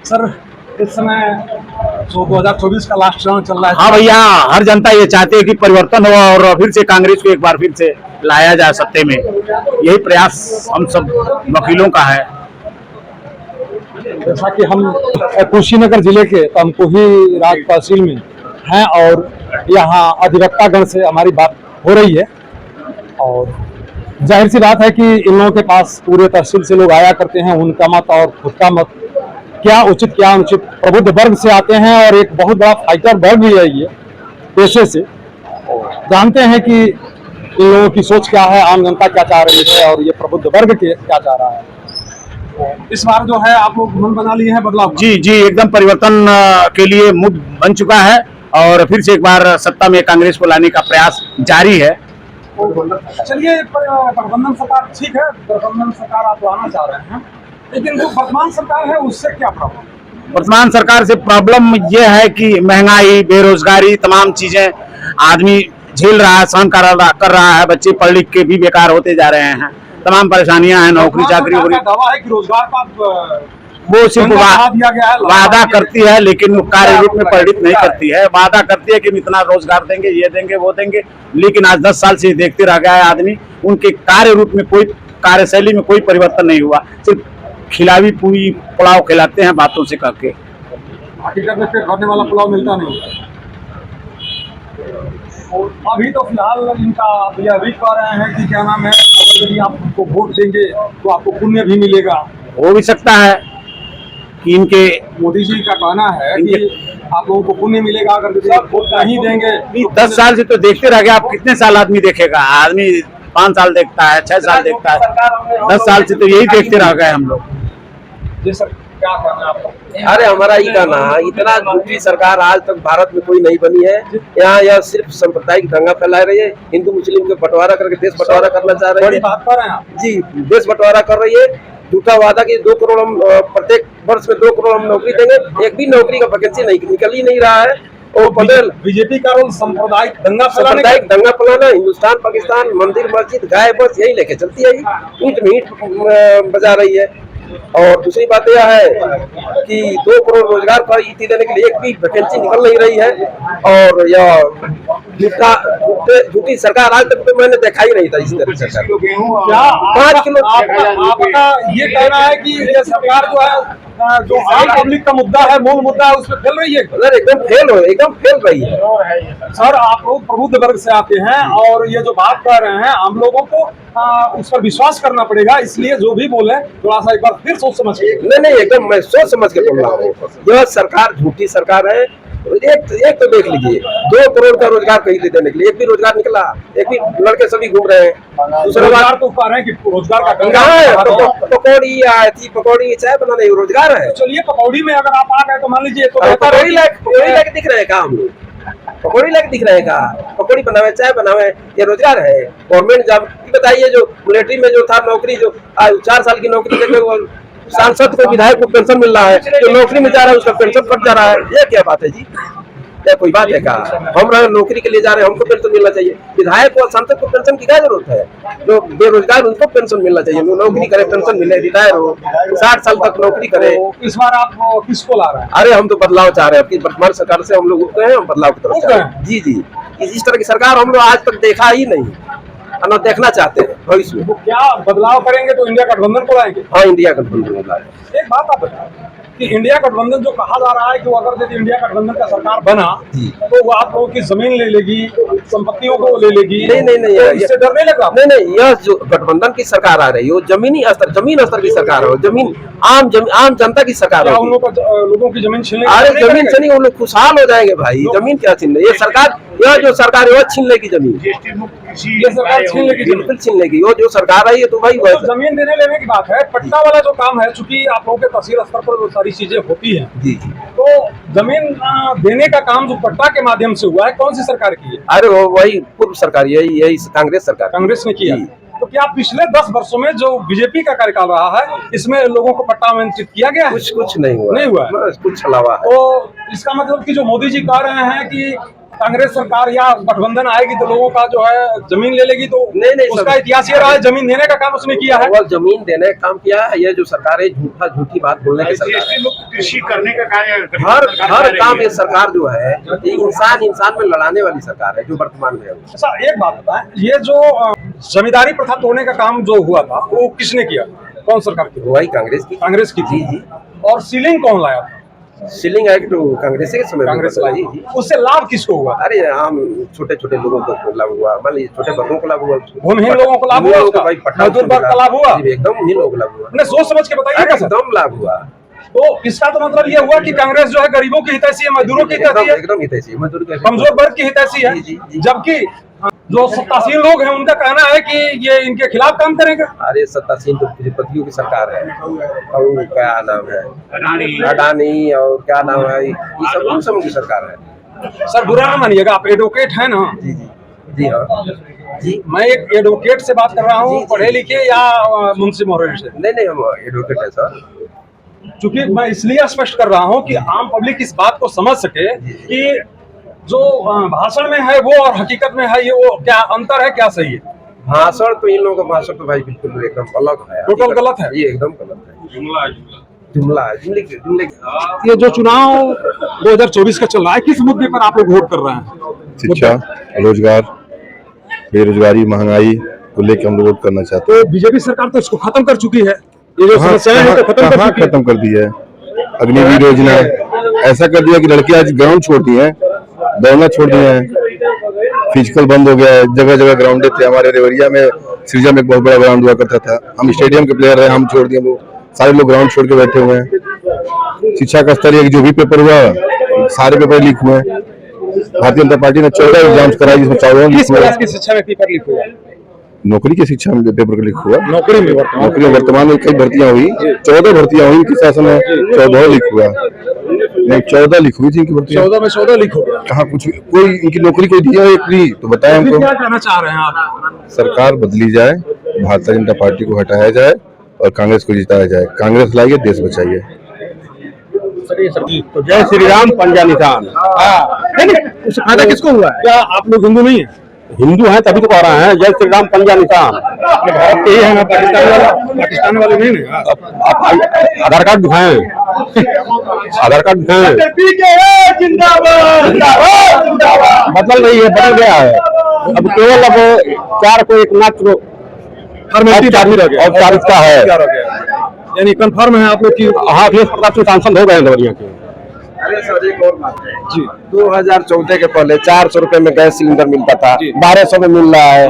Sir इस समय 2024 का लास्ट चुनाव चल रहा है। हाँ भैया, हर जनता ये चाहती है कि परिवर्तन हो और फिर से कांग्रेस को एक बार फिर से लाया जाए सत्ते में। यही प्रयास हम सब वकीलों का है। जैसा कि हम कुशीनगर जिले के तमकुही राज तहसील में हैं और यहाँ अधिवक्तागण से हमारी बात हो रही है और जाहिर सी बात है कि इन लोगों के पास पूरे तहसील से लोग आया करते हैं। उनका मत और खुद का मत, क्या उचित क्या अनुचित, प्रबुद्ध वर्ग से आते हैं और एक बहुत बड़ा फाइटर वर्ग भी है ये पेशे से। जानते हैं कि इन लोगों की सोच क्या है, आम जनता क्या चाह रही है और ये प्रबुद्ध वर्ग क्या चाह रहा है। इस बार जो है आप लोग मन बना लिए हैं बदलाव? जी जी, एकदम परिवर्तन के लिए मुड बन चुका है और फिर से एक बार सत्ता में कांग्रेस को लाने का प्रयास जारी है। चलिए, गठबंधन सरकार ठीक है, गठबंधन सरकार आप लाना चाह रहे हैं, लेकिन जो वर्तमान सरकार है उससे क्या प्रॉब्लम? वर्तमान सरकार से प्रॉब्लम यह है कि महंगाई, बेरोजगारी, तमाम चीजें आदमी झेल रहा है, सहन कर रहा है। बच्चे पढ़ लिख के भी बेकार होते जा रहे हैं, तमाम परेशानियां हैं। नौकरी चाकरी दावा है कि रोजगार का वो सिर्फ वादा करती है, लेकिन वो कार्य रूप में परिणित नहीं करती है। वादा करती है कि इतना रोजगार देंगे, ये देंगे, वो देंगे, लेकिन आज 10 साल से देखते रह गया है आदमी। उनके कार्य रूप में कोई, कार्यशैली में कोई परिवर्तन नहीं हुआ। सिर्फ खिलावी पूरी पुलाव खिलाते हैं बातों से करके। हकीकत में पेट भरने वाला पुलाव मिलता नहीं। और अभी तो फिलहाल इनका भैया भी कह रहे हैं कि क्या नाम है, अगर यदि आप उनको वोट देंगे तो आपको पुण्य भी मिलेगा। हो भी सकता है कि इनके मोदी जी का कहना है कि आप लोगों को पुण्य मिलेगा अगर वोट नहीं देंगे। 10 साल से तो देखते रह गए, आप कितने साल आदमी देखेगा? आदमी 5 साल देखता है, 6 साल देखता है, 10 साल से तो यही देखते रह गए हम लोग। जी सर, क्या कहना है आपका? अरे हमारा ये कहना है, इतना झूठी सरकार आज तक भारत में कोई नहीं बनी है। यहाँ यह सिर्फ सांप्रदायिक दंगा फैला रही है, हिंदू मुस्लिम के बंटवारा करके देश बंटवारा करना चाह रही है। बड़ी बात कर रहे हैं आप। जी, देश बंटवारा कर रही है। झूठा वादा कि 2 करोड़ हम प्रत्येक वर्ष में 2 करोड़ हम नौकरी देंगे, एक भी नौकरी का वैकेंसी निकल ही नहीं रहा है। और पटेल बीजेपी का रोल सांप्रदायिक दंगा फैलाना, हिंदुस्तान पाकिस्तान, मंदिर मस्जिद गाय बस यही लेके चलती है, ईंट मीट बजा रही है। और दूसरी बात यह है कि 2 करोड़ रोजगार पर ईटी देने के लिए एक भी वैकेंसी निकल नहीं रही है। और यह झूठी सरकार आज तक तो मैंने देखा ही नहीं था इस तरह से। 5 किलो आपका ये कहना है कि ये सरकार जो है, जो आम पब्लिक का मुद्दा है, मूल मुद्दा है, उसमें फेल रही है। एकदम फेल रही है। सर, आप लोग प्रबुद्ध वर्ग से आते हैं और ये जो बात कर रहे हैं हम लोगों को उस पर विश्वास करना पड़ेगा, इसलिए जो भी बोले थोड़ा सा एक बार फिर सोच समझ के। नहीं, एकदम मैं सोच समझ के बोल रहा हूँ। यह सरकार झूठी सरकार है। एक तो देख लीजिए, 2 करोड़ का रोजगार कहीं देने के लिए एक भी रोजगार निकला? एक भी लड़के सभी घूम रहे हैं। दूसरा रोजगार तो कह रहे हैं कि रोजगार का कहाँ है? पकौड़ी चाय बनाने रोजगार है। चलिए, पकौड़ी में अगर आप आ गए तो मान लीजिए पकौड़ी लायक दिख रहे हैं का हम लोग? पकौड़ी लायक दिख रहे हैं का? पकौड़ी बनावे, चाय बनावे, ये रोजगार है? गवर्नमेंट जॉब बताइए, जो मिलिट्री में जो था नौकरी, जो 4 साल की नौकरी देके सांसद को, विधायक को पेंशन मिल रहा है, जो नौकरी में जा रहा है उसका पेंशन कट जा रहा है। ये क्या बात है जी? क्या कोई बात है का? हम नौकरी के लिए जा रहे हैं, हमको पेंशन मिलना चाहिए। विधायक और सांसद को पेंशन की क्या जरूरत है? जो बेरोजगार उनको पेंशन मिलना चाहिए। नौकरी करे, पेंशन मिले, रिटायर हो, 60 साल तक नौकरी करे। इस बार आप किसको ला रहे हैं? अरे हम तो बदलाव चाह रहे हैं। वर्तमान सरकार से हम लोग उठ गए हैं, हम बदलाव की तरफ जा रहे हैं। जी, इस तरह की सरकार हम लोग आज तक देखा ही नहीं, ना देखना चाहते हैं भविष्य में। क्या बदलाव करेंगे तो इंडिया गठबंधन को लाएंगे? हाँ, इंडिया गठबंधन को लाएंगे। एक बात आप बताएं कि इंडिया गठबंधन जो कहा जा रहा है कि अगर यदि इंडिया गठबंधन का सरकार बना तो वो आप लोगों की जमीन ले लेगी, संपत्तियों को ले लेगी। नहीं, इससे डर नहीं लगा? नहीं, यह जो गठबंधन की सरकार आ रही है वो जमीन स्तर की सरकार है। जमीन आम जनता की सरकार है। लोगों की जमीन छीनने? अरे जमीन छीनी, वो लोग खुशहाल हो जाएंगे भाई। जमीन क्या छीन लेगी? ये सरकार, यह जो सरकार है वह छीन लेगी जमीन। ये सरकार छीन लेगी? बिल्कुल छीन लेगी। वो जो सरकार आई है तो भाई जमीन देने लेने की बात है। पट्टा वाला जो काम है, चूंकि आप लोगों के तहसील स्तर पर सारी चीजें होती हैं जी, तो जमीन देने का काम जो पट्टा के माध्यम से हुआ है, कौन सी सरकार की है? अरे वो वही पूर्व सरकार, यही कांग्रेस सरकार, कांग्रेस ने किया। तो क्या पिछले 10 वर्षों में जो बीजेपी का कार्यकाल रहा है, इसमें लोगों को पट्टा आवंटित किया गया है? कुछ नहीं हुआ नहीं हुआ है। कुछ अलावा है। तो इसका मतलब कि जो मोदी जी कह रहे हैं कि कांग्रेस सरकार या गठबंधन आएगी तो लोगों का जो है जमीन ले लेगी, तो नहीं, उसका सब- इतिहास ये रहा है, जमीन देने का काम उसने किया है। और जमीन देने का काम किया है। ये जो सरकार है झूठी बात बोलने की सरकार है। कृषि करने का कार्य हर काम ये सरकार जो है ये इंसान में लड़ाने वाली सरकार है जो वर्तमान में है। अच्छा एक बात बताएं, ये जो जमींदारी प्रथा तोड़ने का काम जो हुआ था वो किसने किया, कौन सरकार की? वही कांग्रेस की कांग्रेस की थी। जी। और सीलिंग कौन लाया था? सीलिंग एक्ट तो कांग्रेस के समय में कांग्रेस बना। लाई। जी। उससे लाभ किसको हुआ? अरे आम छोटे छोटे लोगों को लाभ हुआ, मान लीजिए छोटे वर्गों को लाभ हुआ, भूमिहीन लोगों को लाभ हुआ, उसका भाई पट्टा मजदूर वर्ग का लाभ हुआ, जी, एकदम ही लोगों को लाभ हुआ। अपने सोच समझ के बताइएगा सर। एकदम लाभ हुआ। तो इसका तो मतलब ये हुआ कि कांग्रेस जो है गरीबों की हितैषी है, मजदूरों की हितैषी है, एकदम हितैषी मजदूर के कमजोर वर्ग की हितैषी है। जी, जी, जी। जबकि जो सत्तासीन लोग हैं उनका कहना है कि ये इनके खिलाफ काम करेंगे। अरे सत्तासीन तो पूंजीपतियों की सरकार है, और क्या नाम है अडानी और क्या नाम है, ये सब उन समूह की सरकार है। सर बुरा ना मानिएगा, आप एडवोकेट हैं ना? जी जी जी हाँ जी। मैं एक एडवोकेट से बात कर रहा हूँ, जी, जी। पढ़े लिखे या मुंशी मोहरे से? नहीं हम एडवोकेट है सर। चूंकि मैं इसलिए स्पष्ट कर रहा हूँ कि आम पब्लिक इस बात को समझ सके कि जो भाषण में है वो और हकीकत में है ये वो क्या अंतर है, क्या सही है। भाषण तो इन लोगों का भाषण तो भाई बिल्कुल एकदम अलग है, टोटल गलत है। ये एकदम गलत है, जुमला है, जुमले ये जो चुनाव 2024 का चल रहा है, किस मुद्दे पर आप लोग वोट कर रहे हैं? शिक्षा, रोजगार, बेरोजगारी, महंगाई को लेकर हम लोग वोट करना चाहते हैं। तो बीजेपी सरकार तो इसको खत्म कर चुकी है, ये जो समस्याएं हैं तो खत्म कर कहाँ चुकी है। खत्म कर दी है? अग्निवीर योजना ऐसा कर दिया कि लड़के आज ग्राउंड छोड़ दिए हैं, दौड़ना छोड़ दिए हैं, फिजिकल बंद हो गया है। जगह जगह ग्राउंड थे, हमारे रेवरिया में सृजा में एक बहुत बड़ा ग्राउंड हुआ करता था, हम स्टेडियम के प्लेयर रहे, हम छोड़ दिए, वो सारे लोग ग्राउंड छोड़ के बैठे हुए हैं। शिक्षा का स्तर एक जो भी पेपर हुआ सारे पेपर लीक हुए हैं। भारतीय जनता पार्टी ने 14 एग्जाम्स कराए जिसमें 14 लीक किस हुए। क्लास की शिक्षा में पेपर लीक हुआ? नौकरी की शिक्षा में पेपर लीक हुआ। नौकरी में वर्तमान में कई भर्तियां हुई, 14 भर्तियां हुई इनके शासन में, 14 लीक हुआ। नहीं 14 लीक हुई थी इनकी भर्तियां। 14 में 14 लीक हो गया। कहाँ कुछ कोई इनकी नौकरी कोई दिया एक भी तो बताएं अभी हमको। क्या कहना चाह रहे हैं आप? सरकार बदली जाए, भारतीय जनता पार्टी को हटाया जाए और कांग्रेस को जिताया जाए। कांग्रेस लाइए, देश बचाइए। तो जय श्री राम पंजा निशान। नहीं, उससे फायदा किसको हुआ है? क्या आप लोग हिंदू नहीं है? हिंदू हैं तभी तो कह रहे हैं जय श्री राम पंजा निशान। भारत के ही है ना, पाकिस्तान वाले नहीं है। आप आधार कार्ड दिखाएं, आधार कार्ड दिखाएं। बदल रही है, बदल गया है। अब केवल अब 4 को एक मात्र औपचारिकता है। यानी कंफर्म है आप लोग की? हाँ, अखिलेश प्रताप सिंह सांसद हो गए हैं देवरिया के। अरे सर एक और बात है जी, 2014 के पहले 400 रुपए में गैस सिलेंडर मिलता था, 1200 में मिल रहा है।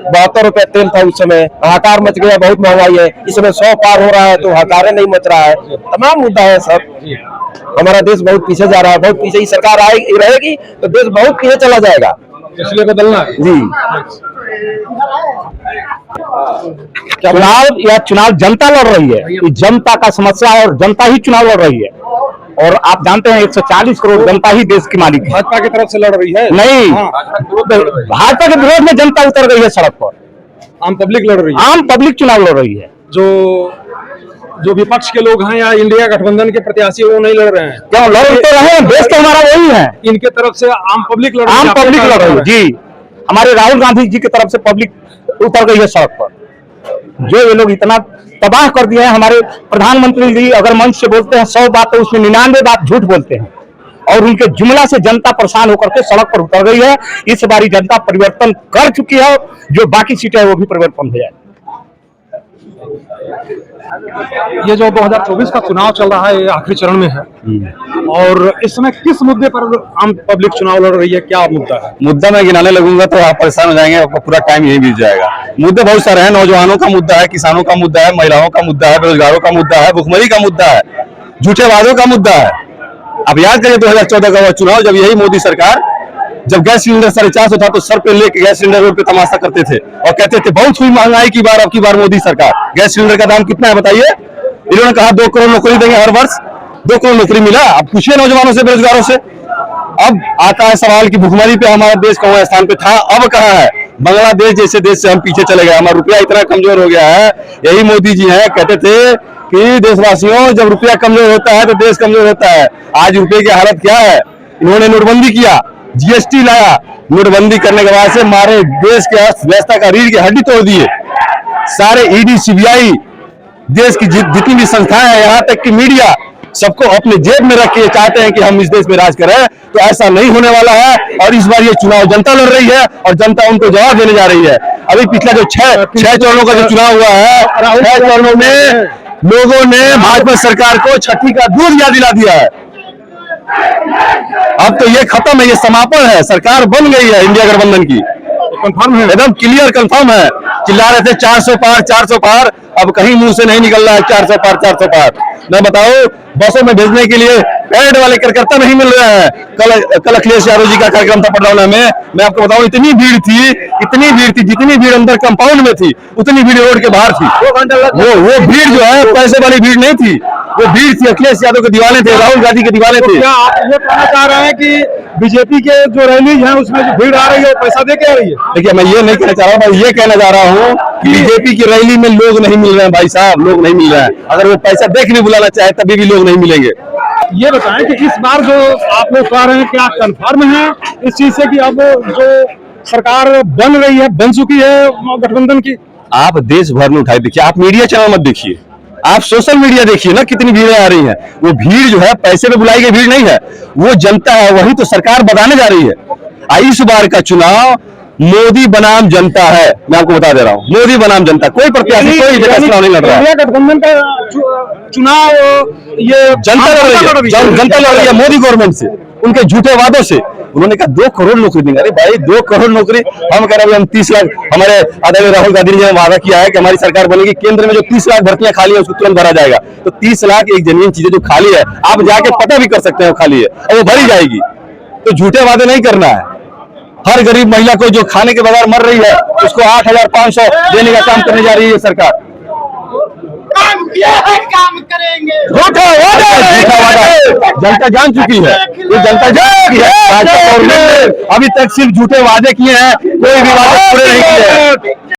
72 रुपए तेल था उस समय, हाहाकार मच गया, बहुत महंगाई है। इस समय 100 पार हो रहा है तो हाहाकार नहीं मच रहा है। तमाम मुद्दा है सर, हमारा देश बहुत पीछे जा रहा है, बहुत पीछे। सरकार आएगी रहेगी तो देश बहुत पीछे चला जाएगा, इसलिए बदलना है जी। चुनाव जनता लड़ रही है, ये जनता का समस्या और जनता ही चुनाव लड़ रही है। और आप जानते हैं 140 करोड़ जनता ही देश की मालिक है। भाजपा की तरफ से लड़ रही है? नहीं, भाजपा के विरोध में जनता उतर गई है सड़क पर, आम पब्लिक लड़ रही है। आम पब्लिक चुनाव लड़ रही है। जो विपक्ष के लोग हैं या इंडिया गठबंधन के प्रत्याशी वो नहीं लड़ रहे हैं। क्यों लड़ते रहे? देश तो हमारा वही है। इनके तरफ से आम पब्लिक लड़ रही है। आम पब्लिक लड़ रही है जी। हमारे राहुल गांधी जी की तरफ से पब्लिक उतर गई है सड़क पर। जो ये लोग इतना तबाह कर दिए हैं, हमारे प्रधानमंत्री जी अगर मंच से बोलते हैं 100 बात तो उसमें 99 बात झूठ बोलते हैं, और उनके जुमला से जनता परेशान होकर के सड़क पर उतर गई है। इस बारी जनता परिवर्तन कर चुकी है, जो बाकी सीटें है वो भी परिवर्तन हो जाए। ये जो 2024 का चुनाव चल रहा है ये आखिरी चरण में है, और इस समय किस मुद्दे पर आम पब्लिक चुनाव लड़ रही है, क्या मुद्दा है? मुद्दा मैं गिनाने लगूंगा तो आप परेशान हो जाएंगे, आपका पूरा टाइम यही बीत जाएगा। मुद्दे बहुत सारे हैं, नौजवानों का मुद्दा है, किसानों का मुद्दा है, महिलाओं का मुद्दा है, बेरोजगारों का मुद्दा है, भुखमरी का मुद्दा है, झूठे वादों का मुद्दा है। अब याद करिए 2014 का चुनाव, जब यही मोदी सरकार, जब गैस सिलेंडर 450 था तो सर पे लेके गैस सिलेंडर रोड पे तमाशा करते थे और कहते थे बहुत हुई महंगाई की बार, अब की बार मोदी सरकार। गैस सिलेंडर का दाम कितना है बताइए? इन्होंने कहा 2 करोड़ नौकरी देंगे हर वर्ष, 2 करोड़ नौकरी मिला। अब पूछिए नौजवानों से, बेरोजगारों से। अब आता है सवाल कि भुखमरी पे हमारा देश कौन स्थान पे था, अब कहाँ है? बांग्लादेश जैसे देश से हम पीछे चले गए, हमारा रुपया इतना कमजोर हो गया है। यही मोदी जी हैं, कहते थे कि देशवासियों जब रुपया कमजोर होता है तो देश कमजोर होता है। आज रुपये की हालत क्या है? इन्होंने नोटबंदी किया, जीएसटी लाया, नोटबंदी करने के बाद से हमारे देश के अर्थव्यवस्था का रीढ़ की हड्डी तोड़ दिए। सारे ईडी, सीबीआई, देश की जितनी भी संस्थाएं हैं, यहाँ तक कि मीडिया, सबको अपने जेब में रख के चाहते हैं कि हम इस देश में राज करें। तो ऐसा नहीं होने वाला है। और इस बार ये चुनाव जनता लड़ रही है और जनता उनको जवाब देने जा रही है। अभी पिछला जो छह चरणों का जो चुनाव हुआ है, 6 चरणों में लोगों ने भाजपा सरकार को छठी का दूध याद दिला दिया है। अब तो ये खत्म है, ये समापन है, सरकार बन गई है इंडिया गठबंधन की, कंफर्म है, एकदम क्लियर कंफर्म है। चिल्ला रहे थे 400 पार 400 पार, अब कहीं मुंह से नहीं निकल रहा है 400 पार 400 पार। मैं बताऊं, बसों में भेजने के लिए पैड वाले कार्यकर्ता नहीं मिल रहे हैं। कल अखिलेश यादव जी का कार्यक्रम था पटरौना में, मैं आपको बताऊं इतनी भीड़ थी, जितनी भीड़ अंदर कंपाउंड में थी उतनी भीड़ रोड के बाहर थी। वो भीड़ जो है पैसे वाली भीड़ नहीं थी, वो भीड़ थी अखिलेश यादव के दीवाने थे, राहुल गांधी के दीवाने थे। क्या आप ये कहना चाह रहे हैं कि बीजेपी के जो रैली है उसमें जो भीड़ आ रही है वो पैसा दे के आ रही है? देखिए, मैं ये नहीं कहना चाह रहा हूँ, मैं ये कहना चाह रहा हूँ कि बीजेपी की रैली में लोग नहीं मिल रहे हैं भाई साहब, लोग नहीं मिल रहे हैं। अगर वो पैसा देख नहीं बुलाना चाहे तभी भी लोग नहीं मिलेंगे। ये बताएं कि इस बार जो आप लोग कह रहे हैं क्या कंफर्म है इस चीज से कि अब जो सरकार बन रही है, बन चुकी है गठबंधन की? आप देश भर में उठाए देखिए, आप मीडिया चैनल मत देखिए, आप सोशल मीडिया देखिए ना, कितनी भीड़ें आ रही हैं। वो भीड़ जो है पैसे पे बुलाई गई भीड़ नहीं है, वो जनता है, वही तो सरकार बनाने जा रही है। इस बार का चुनाव मोदी बनाम जनता है, मैं आपको बता दे रहा हूँ, मोदी बनाम जनता, कोई प्रत्याशी कोई चुनाव नहीं लड़ रहा है। गठबंधन का चुनाव ये जनता लड़ रही है, जनता लड़ रही है मोदी गवर्नमेंट से, उनके झूठे वादों से। उन्होंने कहा 2 करोड़ नौकरी देंगे। अरे भाई 2 करोड़ नौकरी, हम कह रहे हैं हम 30 लाख, हमारे आदरणीय राहुल गांधी जी ने वादा किया है कि हमारी सरकार बनेगी, केंद्र में जो 30 लाख भर्तियां खाली है उसको तुरंत भरा जाएगा। तो 30 लाख एक जमीन चीजें जो खाली है, आप जाके पता भी कर सकते हैं वो खाली है और वो भरी जाएगी। तो झूठे वादे नहीं करना है। हर गरीब महिला को जो खाने के बगैर मर रही है उसको 8,500 देने का काम करने जा रही है सरकार। काम किया है, काम करेंगे। झूठा वादा जनता जान चुकी है, ये जनता जान चुकी है। भाजपा गवर्नमेंट ने अभी तक सिर्फ झूठे वादे किए हैं, कोई भी वादे पूरे नहीं किए हैं।